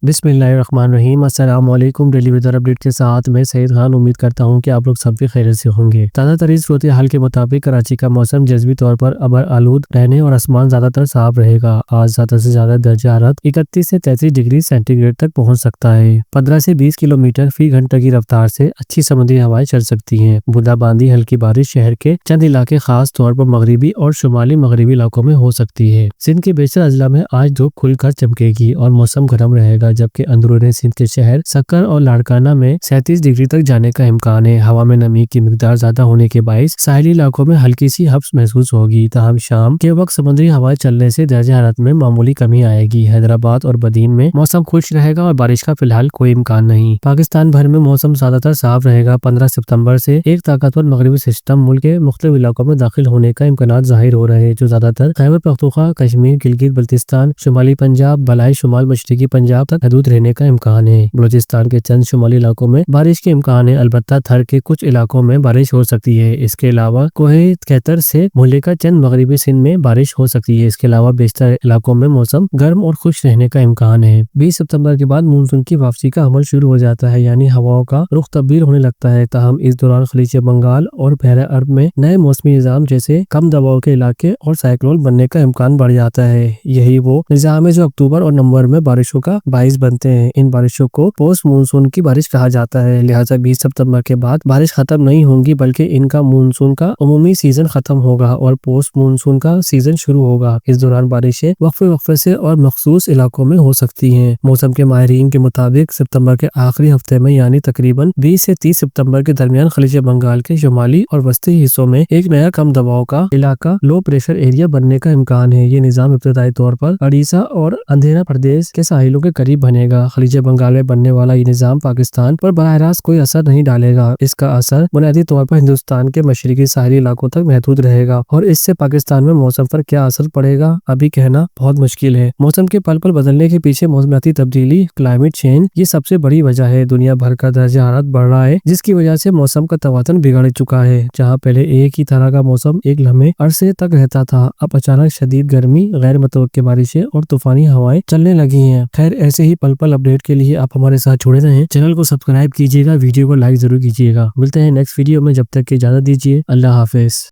बिस्मिल्लाहिर्रहमानिर्रहीम। अस्सलाम वालेकुम। डेली वेदर अपडेट के साथ मैं सईद खान उम्मीद करता हूं कि आप लोग सब भी खैरियत से होंगे। ताज़ा तरीन सूरत हाल के मुताबिक कराची का मौसम जज़वी तौर पर अबर आलूद रहने और आसमान ज्यादातर साफ रहेगा। आज ज्यादा से ज्यादा दर्जा हरारत 31 से 33 डिग्री सेंटीग्रेड तक पहुंच सकता है। 15 से 20 किलोमीटर फी घंटा की रफ्तार से अच्छी समुद्री हवाएं चल सकती हैं। बूंदाबांदी हल्की बारिश शहर के चंद इलाके खास तौर पर मगरिबी और शुमाली मगरिबी इलाकों में हो सकती है। सिंध के बेशतर अजला में आज धूप खुलकर चमकेगी और मौसम गर्म रहेगा, जबकि अंदरूनी सिंध के शहर सक्कर और लाड़काना में 37 डिग्री तक जाने का इम्कान है। हवा में नमी की मिकदार ज्यादा होने के बायस साहिली इलाकों में हल्की सी हब्स महसूस होगी। ताहम शाम के वक्त समुद्री हवाएं चलने से दर्जा हरारत में मामूली कमी आएगी। हैदराबाद और बदीन में मौसम खुश रहेगा और बारिश का फिलहाल कोई इम्कान नहीं। पाकिस्तान भर में मौसम ज्यादातर साफ रहेगा। 15 सितंबर से एक ताकतवर मगरबी सिस्टम मुल्क के मुख्तलिफ इलाकों में दाखिल होने का इम्कान जाहिर हो रहे हैं, जो ज्यादातर खैबर पख्तूनख्वा, कश्मीर, गिलगित बल्तिस्तान, शुमाली पंजाब, बलाई शुमाल मशरकी पंजाब तक हदूद रहने का इम्कान है। बलूचिस्तान के चंद शुमाली इलाकों में बारिश के इम्कान है, अलबत्ता थर के कुछ इलाकों में बारिश हो सकती है। इसके अलावा कोहे कैतर से मुल्क का चंद मगरबी सिंध में बारिश हो सकती है। इसके अलावा बेशतर इलाकों में मौसम गर्म और खुश रहने का इम्कान है। 20 सितंबर के बाद मानसून की वापसी का अमल शुरू हो जाता है, यानी हवाओं का रुख तब्दील होने लगता है। ताहम इस दौरान खलीज बंगाल और बहरा अरब में नए मौसमी निजाम जैसे कम दबाव के इलाके और साइक्लोन बनने का इम्कान बढ़ जाता है। यही वो निजाम है जो अक्टूबर और नवंबर में बारिशों का बाइस बनते हैं। इन बारिशों को पोस्ट मानसून की बारिश कहा जाता है। लिहाजा 20 सितंबर के बाद बारिश खत्म नहीं होंगी, बल्कि इनका मानसून का उमूमी सीजन खत्म होगा और पोस्ट मानसून का सीजन शुरू होगा। इस दौरान बारिशें वक्फे से और मखसूस इलाकों में हो सकती हैं। मौसम के माहिरीन के मुताबिक सितंबर के आखिरी हफ्ते में यानी तकरीबन 20 से 30 सितंबर के दरमियान खलीज बंगाल के शुमाली और वस्ती हिस्सों में एक नया कम दबाव का इलाका लो प्रेशर एरिया बनने का इम्कान है। ये निजाम इब्तदाई तौर पर उड़ीसा और अंधेरा प्रदेश के साहिलों के करीब बनेगा। खलीज बंगाल में बनने वाला ये निजाम पाकिस्तान पर बराह रास्त कोई असर नहीं डालेगा। इसका असर बुनियादी तौर पर हिंदुस्तान के मशरकी साहिली इलाकों तक महदूद रहेगा और इससे पाकिस्तान में मौसम पर क्या असर पड़ेगा अभी कहना बहुत मुश्किल है। मौसम के पल पल बदलने के पीछे मौसमियाती तब्दीली, क्लाइमेट चेंज, ये सबसे बड़ी वजह है। दुनिया भर का दर्जा हरारत बढ़ रहा है, जिसकी वजह से मौसम का तवातन बिगड़ चुका है। जहाँ पहले एक ही तरह का मौसम एक लम्हे अरसे तक रहता था, अब अचानक शदीद गर्मी, गैर मुतवक्की बारिशें और तूफानी हवाएं चलने लगी हैं। खैर, ऐसे ही पल पल अपडेट के लिए आप हमारे साथ जुड़े रहें। चैनल को सब्सक्राइब कीजिएगा, वीडियो को लाइक जरूर कीजिएगा। मिलते हैं नेक्स्ट वीडियो में, जब तक की इजाजत दीजिए। अल्लाह हाफिज।